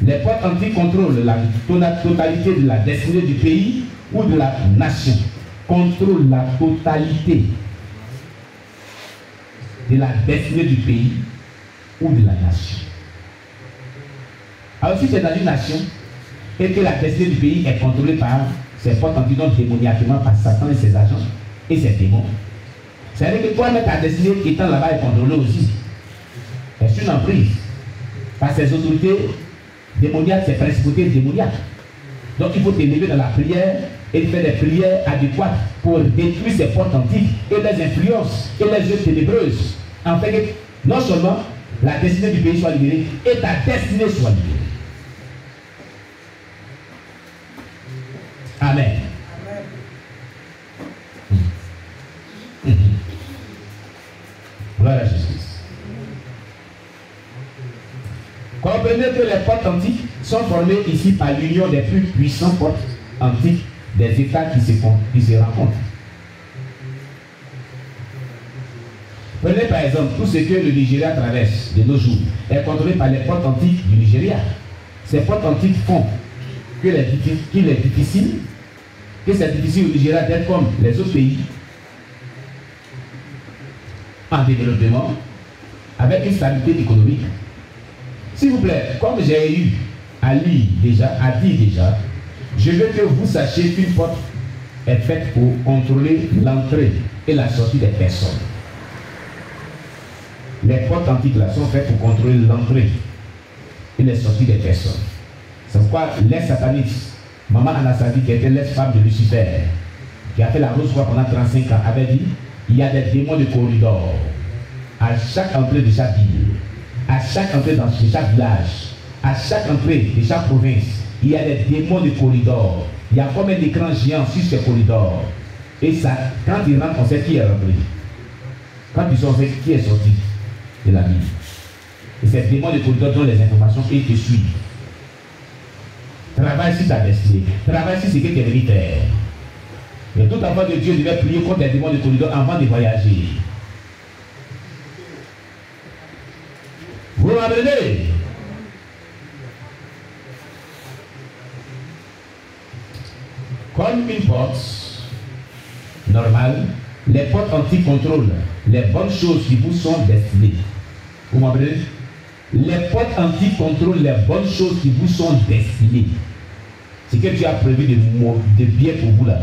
Les portes antiques contrôlent la totalité de la destinée du pays ou de la nation. Contrôlent la totalité de la destinée du pays ou de la nation. Alors si c'est dans une nation et que la destinée du pays est contrôlée par ces portes antiques, donc démoniaquement par Satan et ses agents et ses démons, ça veut dire que toi-même ta destinée étant là-bas est contrôlée aussi. C'est une emprise par ces autorités démoniaques, ces principautés démoniaques. Donc il faut t'élever dans la prière et faire des prières adéquates pour détruire ces portes antiques et les influences et les œuvres ténébreuses. En fait que non seulement la destinée du pays soit libérée et ta destinée soit libérée. Amen. Gloire à Jésus. Comprenez que les portes antiques sont formées ici par l'union des plus puissantes portes antiques des États qui se rencontrent. Prenez par exemple tout ce que le Nigeria traverse de nos jours est contrôlé par les portes antiques du Nigeria. Ces portes antiques font que c'est difficile au Nigeria d'être comme les autres pays en développement avec une stabilité économique. S'il vous plaît, comme j'ai eu à dire déjà, je veux que vous sachiez qu'une porte est faite pour contrôler l'entrée et la sortie des personnes. Les portes antiques là sont faites pour contrôler l'entrée et la sortie des personnes. C'est pourquoi les satanistes, Maman Anastasie, qui était l'ex-femme de Lucifer, qui a fait la rose pendant 35 ans, avait dit il y a des démons de corridor à chaque entrée de chaque ville, à chaque entrée de chaque village, à chaque entrée de chaque province. Il y a des démons de corridor. Il y a comme un écran géant sur ces corridors. Et ça, quand ils rentrent, on sait qui est rentré. Quand ils sortent, on sait qui est sorti de la ville. Et ces démons de corridor donnent les informations et te suivent. Travaille sur ta destinée. Travaille sur ce que tu es venu faire. Et tout enfant de Dieu devait prier contre les démons de corridor avant de voyager. Vous m'apprenez? Comme une porte normale, les portes antiques contrôlent les bonnes choses qui vous sont destinées. Vous m'apprenez? Les portes antiques contrôlent les bonnes choses qui vous sont destinées. Ce que tu as prévu de bien pour vous là,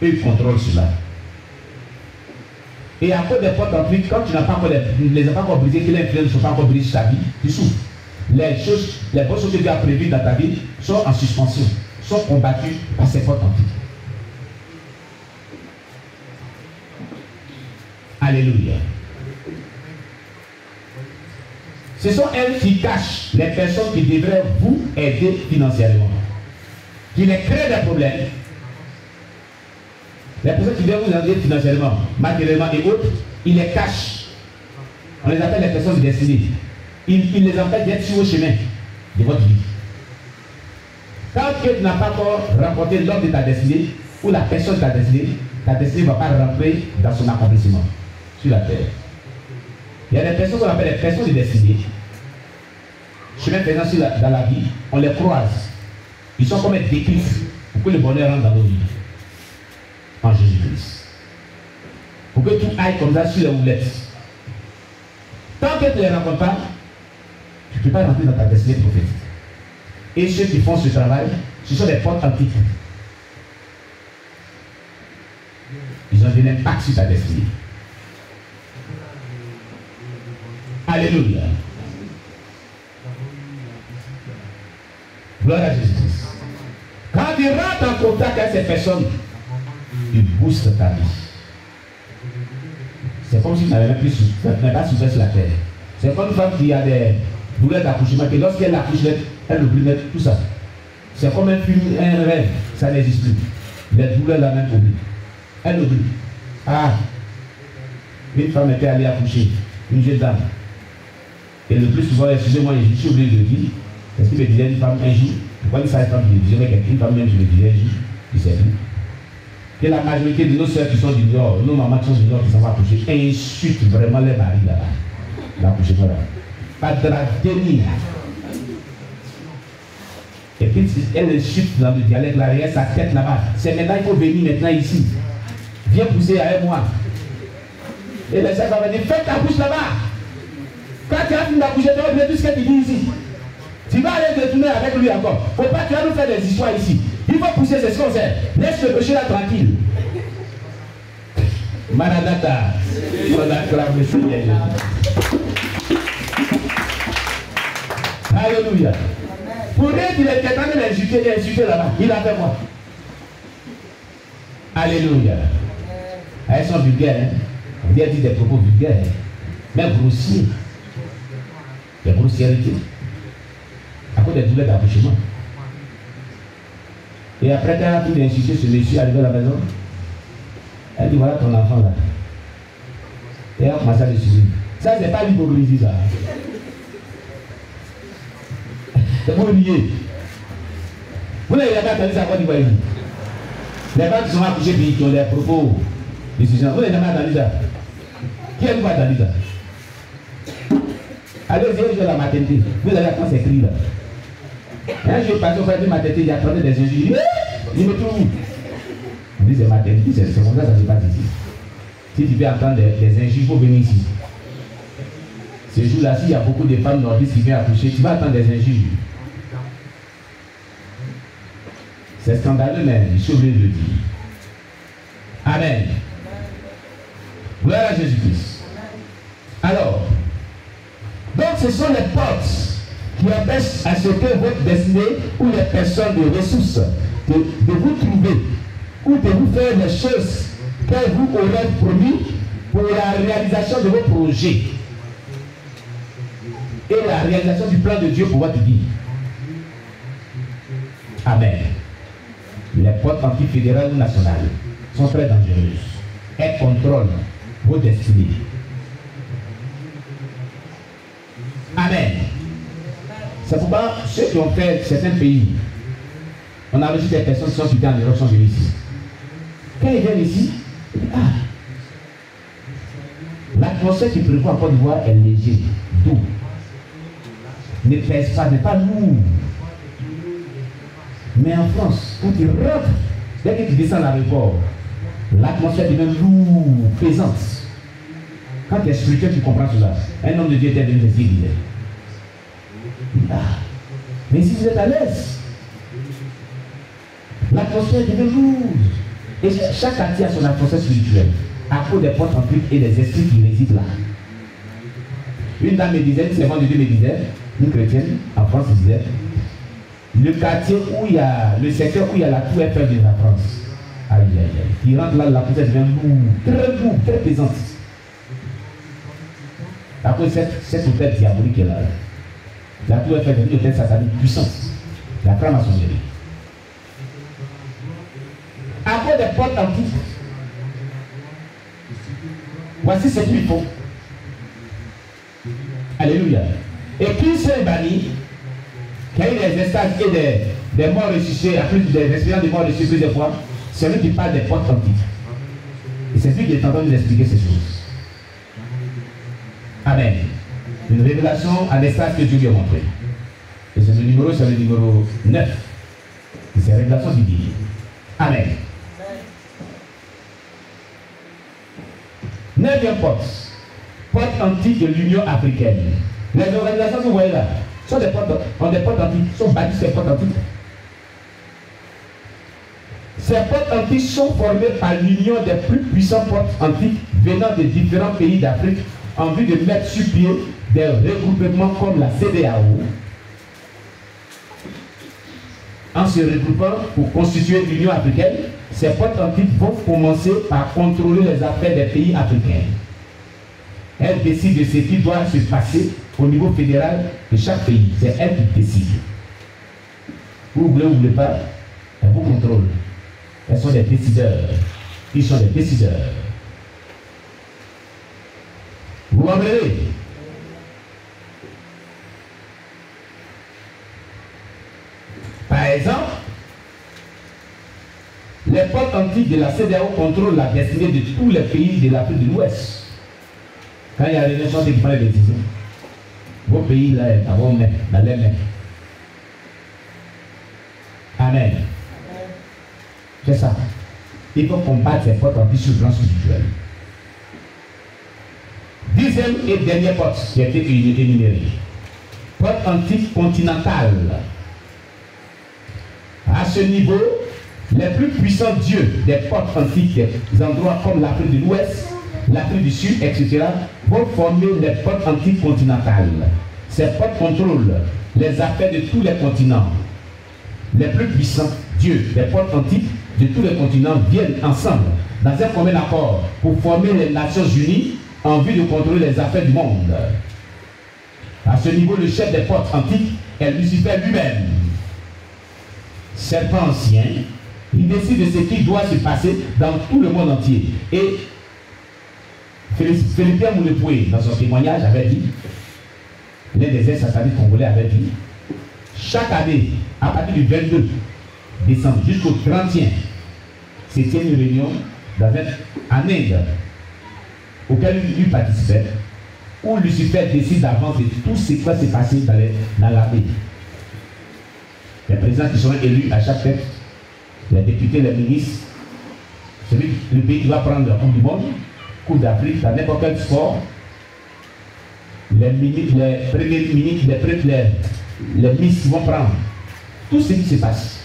eux ils contrôlent cela. Et à cause des portes antiques, quand tu n'as pas encore les as pas encore brisées, que les influences ne sont pas encore brisées sur ta vie, tu souffres. Les bonnes choses que tu as prévues dans ta vie sont en suspension, sont combattues par ces portes antiques. Alléluia. Ce sont elles qui cachent les personnes qui devraient vous aider financièrement, qui les créent des problèmes. Les personnes qui devraient vous aider financièrement, matériellement et autres, ils les cachent. On les appelle les personnes destinées. Ils les empêchent d'être sur le chemin de votre vie. Quand tu n'as pas encore remporté l'homme de ta destinée ou la personne de ta destinée ne va pas rentrer dans son accomplissement sur la terre. Il y a des personnes qu'on appelle les personnes de destinée. Chemin faisant dans la vie, on les croise. Ils sont comme un déclic pour que le bonheur rentre dans nos vies. En Jésus-Christ. Pour que tout aille comme ça sur les roulettes. Tant que tu ne les rencontres pas, tu ne peux pas rentrer dans ta destinée prophétique. Et ceux qui font ce travail, ce sont des portes antiques. Ils ont un impact sur ta destinée. Alléluia. Gloire à Jésus-Christ. Quand tu rentres en contact avec ces personnes, ils boostent ta vie. C'est comme si tu n'avais pas souffert sur la terre. C'est comme une femme qui a des douleurs d'accouchement, que lorsqu'elle accouche, elle oublie tout ça. C'est comme un film, un rêve, ça n'existe plus. Les douleurs la même oublie. Elle oublie. Ah, une femme était allée accoucher, une jeune dame. Et le plus souvent, excusez-moi, je suis obligé de le dire, parce qu'il me disait une femme un jour, pourquoi une femme je le disais, une femme même je le disais un jour, je ne sais plus. Que la majorité de nos soeurs qui sont du Nord, nos mamans qui sont du Nord qui s'en vont accoucher, insultent vraiment les maris là-bas. L'accouchement là. Pas de la tenir. Et puis elle chute dans le dialecte, l'arrière, sa tête là-bas. C'est maintenant, il faut venir maintenant ici. Viens pousser avec moi. Et le chef va dire, fais ta bouche là-bas. Quand tu as fini de bouger, tu vas oublier tout ce que tu dis ici. Tu vas aller te tourner avec lui encore. Faut pas que tu vas nous faire des histoires ici. Il faut pousser, c'est ce qu'on sait. Laisse le péché là tranquille. Maranatha. On acclame le Seigneur Jésus. Alléluia. Pour dire qu'il était en train d'insulter là-bas, il a fait quoi? Alléluia. Elles sont vulgaires, hein? On dit des propos vulgaires, mais grossiers. Des grossièretés. À cause des douleurs d'accouchement. Et après qu'elle a tout d'insulter ce monsieur arrivé à la maison, elle dit voilà ton enfant là. Et elle a commencé à le suivre. Ça, c'est pas l'hypocrisie, ça. C'est pour nier. Vous n'avez jamais entendu ça, quoi, du voyez. Les gens qui sont accouchés qui ont des propos de ce genre. Vous n'avez jamais entendu ça. Qui a entendu ça? Allez-y, je la maternité. Vous allez apprendre ces cris là. Un jour, passé au frère de maternité, il attendait des injures. Il me trouve où? On dit c'est maternité, c'est comme ça que ça se passe ici. Si tu veux entendre des injures, il faut venir ici. Ce jour-là, s'il y a beaucoup de femmes nordistes qui viennent accoucher, tu vas entendre des injures. C'est scandaleux, mais je suis obligé de le dire. Amen. Gloire à Jésus-Christ. Alors, donc ce sont les portes qui empêchent à ce que votre destinée ou les personnes de ressources de vous trouver ou de vous faire les choses qu'elles vous auraient promis pour la réalisation de vos projets et la réalisation du plan de Dieu pour votre vie. Amen. Les portes antifédérales ou nationales sont très dangereuses. Elles contrôlent vos destinées. Amen. C'est pourquoi ceux qui ont fait certains pays, on a reçu des personnes qui sont quittées en Europe, sont venues ici. Quand ils viennent ici, ils disent, ah, l'atmosphère qui prévoit en Côte d'Ivoire est léger, doux. Ne pèse pas, n'est pas lourd. Mais en France, quand tu rentres, dès que tu descends à l'aéroport, l'atmosphère devient lourde, pesante. Quand tu es spirituel, tu comprends cela. Un homme de Dieu était venu te dire, ah, mais si vous êtes à l'aise, l'atmosphère devient lourde. Et chaque quartier a son atmosphère spirituelle, à cause des portes antiques et des esprits qui résident là. Une dame me disait, une servante de Dieu me disait, une chrétienne en France disait, le quartier où il y a, le secteur où il y a la tour Eiffel de la France, aïe aïe aïe, qui rentre là, la poussière devient lourde, très pesante. À cause de cette hôtel diabolique qui est là. La tour Eiffel est une hôtel satanique puissante. La franc-maçonnerie. À cause des portes antiques, voici ce qu'il faut. Alléluia. Et puis c'est banni, qui a eu des instances et des morts ressuscités, après des expériences de morts ressuscités plusieurs fois, c'est lui qui parle des portes antiques. Et c'est lui qui est en train de nous expliquer ces choses. Amen. Une révélation à l'espace que Dieu lui a montré. Et c'est le numéro 9. Et c'est la révélation divine. Amen. 9e porte. Porte antique de l'Union africaine. Les organisations que vous voyez là sont des portes antiques, sont bâties sur des portes antiques. Ces portes antiques sont formées par l'union des plus puissants portes antiques venant de différents pays d'Afrique en vue de mettre sur pied des regroupements comme la CEDEAO. En se regroupant pour constituer l'Union africaine, ces portes antiques vont commencer par contrôler les affaires des pays africains. Elles décident de ce qui doit se passer au niveau fédéral de chaque pays. C'est elles qui décident. Vous voulez ou vous ne voulez pas, elles vous contrôlent. Elles sont des décideurs. Ils sont des décideurs. Vous m'emmenez? Par exemple, les portes antiques de la CEDEAO contrôlent la destinée de tous les pays de l'Afrique de l'Ouest. Quand il y a des nations qui prennent des décisions, vos pays là, dans vos mains, dans les mains. Amen. C'est ça. Il faut combattre ces portes antiques sur le plan spirituel. Dixième et dernière porte qui a été énumérée. Porte antique continentale. À ce niveau, les plus puissants dieux des portes antiques, des endroits comme l'Afrique de l'Ouest, l'Afrique du Sud, etc., vont former les portes antiques continentales. Ces portes contrôlent les affaires de tous les continents. Les plus puissants dieux des portes antiques de tous les continents viennent ensemble dans un commun accord pour former les Nations Unies en vue de contrôler les affaires du monde. À ce niveau, le chef des portes antiques est Lucifer lui-même. Serpent ancien, il décide de ce qui doit se passer dans tout le monde entier. Et Philippien Moulepoué, dans son témoignage, avait dit, l'un des ex-satanistes congolais avait dit, chaque année, à partir du 22 décembre jusqu'au 31, c'était une réunion en Inde, auquel lui participait, où Lucifer décide d'avance de tout ce qui va se passer dans l'armée. Les présidents qui seront élus à chaque tête, les députés, les ministres, le pays qui va prendre la Coupe du Monde, Coupe d'Afrique, dans n'importe quel sport, les ministres, les premiers ministres, les ministres qui vont prendre tout ce qui se passe.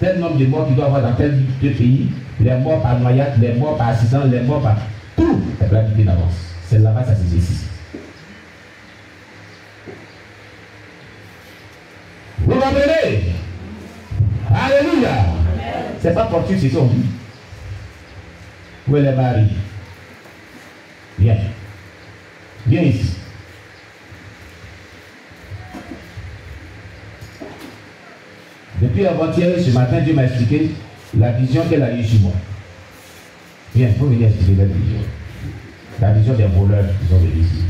Tel nombre de morts qu'il doit y avoir dans tel pays, les morts par noyade, les morts par accident, les morts par... Tout est planifié d'avance. C'est là-bas ça se décide. Vous comprenez? Alléluia! C'est pas fortuit ce qu'on dit. Où est le mari? Viens. Viens ici. Depuis avant-hier, ce matin, Dieu m'a expliqué la vision qu'elle a eue sur moi. Viens, il faut venir expliquer la vision. La vision des voleurs qui sont venus ici.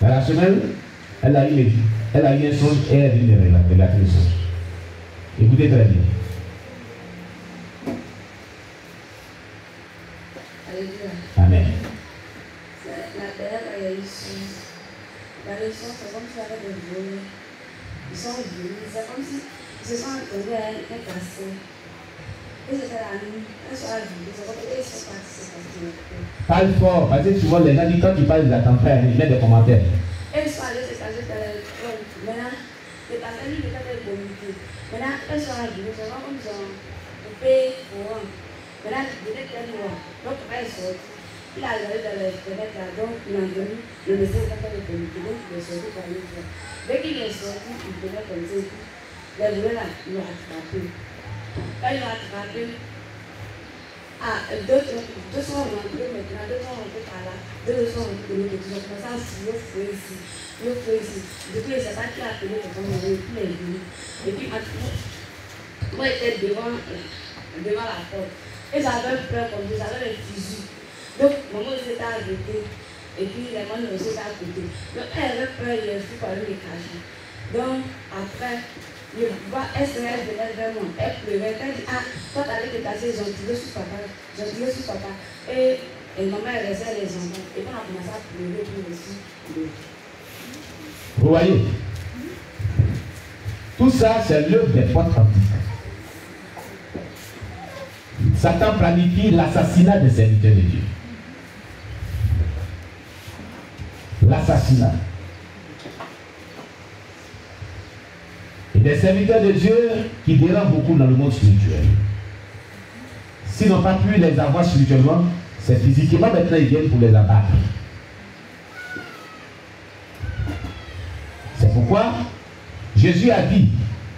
Dans la semaine, elle a eu un songe et elle a vu la songe. Écoutez très bien. Amen. La terre a eu la leçon, c'est comme si avec des volets. Ils sont venus, c'est comme si ils se sont attendus à un cassé. Et c'était la nuit, un soir venu, c'est comme si ils sont partis. Parle fort, parce que souvent les gens disent quand tu parles de la tempête, ils mettent des commentaires. Et le soir, c'est cassé, maintenant, les personnes qui étaient avec communauté. Maintenant, un soir venu, c'est comme si ils ont coupé pour un. Maintenant, il était très loin, donc il est sorti. Il a allé dans les fenêtres, donc il a donné le message de la communauté, donc il est sorti par une fois. Dès qu'il est sorti, il venait comme ça. Les volets là, ils l'ont attrapé. Quand ils l'ont attrapé, deux sont rentrés maintenant, deux sont rentrés par là, deux sont rentrés de l'autre côté. Ils ont commencé à fouiller ici, ici. Depuis, il ne sait pas qui a appelé le temps, il est venu. Et puis, moi, j'étais devant la porte. Et j'avais peur comme ça, j'avais les fusils. Donc, maman s'était arrêtée. Et puis, les mains aussi étaient à côté. Donc, elle avait peur, il a fui par le cacher. Donc, après, elle venait vers moi. Elle pleurait. Elle dit, ah, toi, t'allais te casser, j'en tiré sur papa. Et maman, elle restait les enfants. Et puis, on a commencé à pleurer pour aussi. Vous voyez? Tout ça, c'est l'œuvre des portes antiques. Satan planifie l'assassinat des serviteurs de Dieu. L'assassinat. Et des serviteurs de Dieu qui dérangent beaucoup dans le monde spirituel. S'ils n'ont pas pu les avoir spirituellement, c'est physiquement maintenant ils viennent pour les abattre. C'est pourquoi Jésus a dit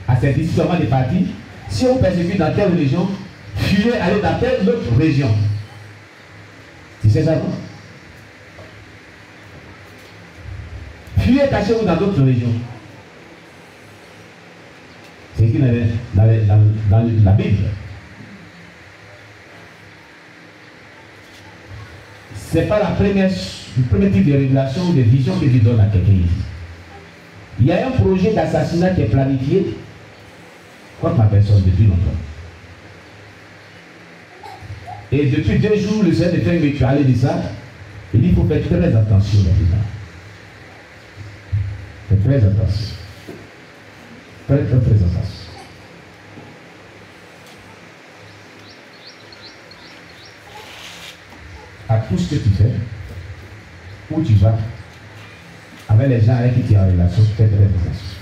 à ses disciples avant de partir, si on persécute dans telle religion, fuyez, allez dans telle autre région. Tu sais ça, non? Fuyez, cachez-vous dans d'autres régions. C'est écrit dans la Bible. Ce n'est pas le premier type de révélation ou de vision que je donne à quelqu'un ici. Il y a un projet d'assassinat qui est planifié contre ma personne depuis longtemps. Et depuis 2 jours, le Seigneur de Dieu me parlait de ça. Il dit qu'il faut faire très attention là-dedans. Fais très attention. Très attention. À tout ce que tu fais, où tu vas, avec les gens avec qui tu es en relation, fais très attention.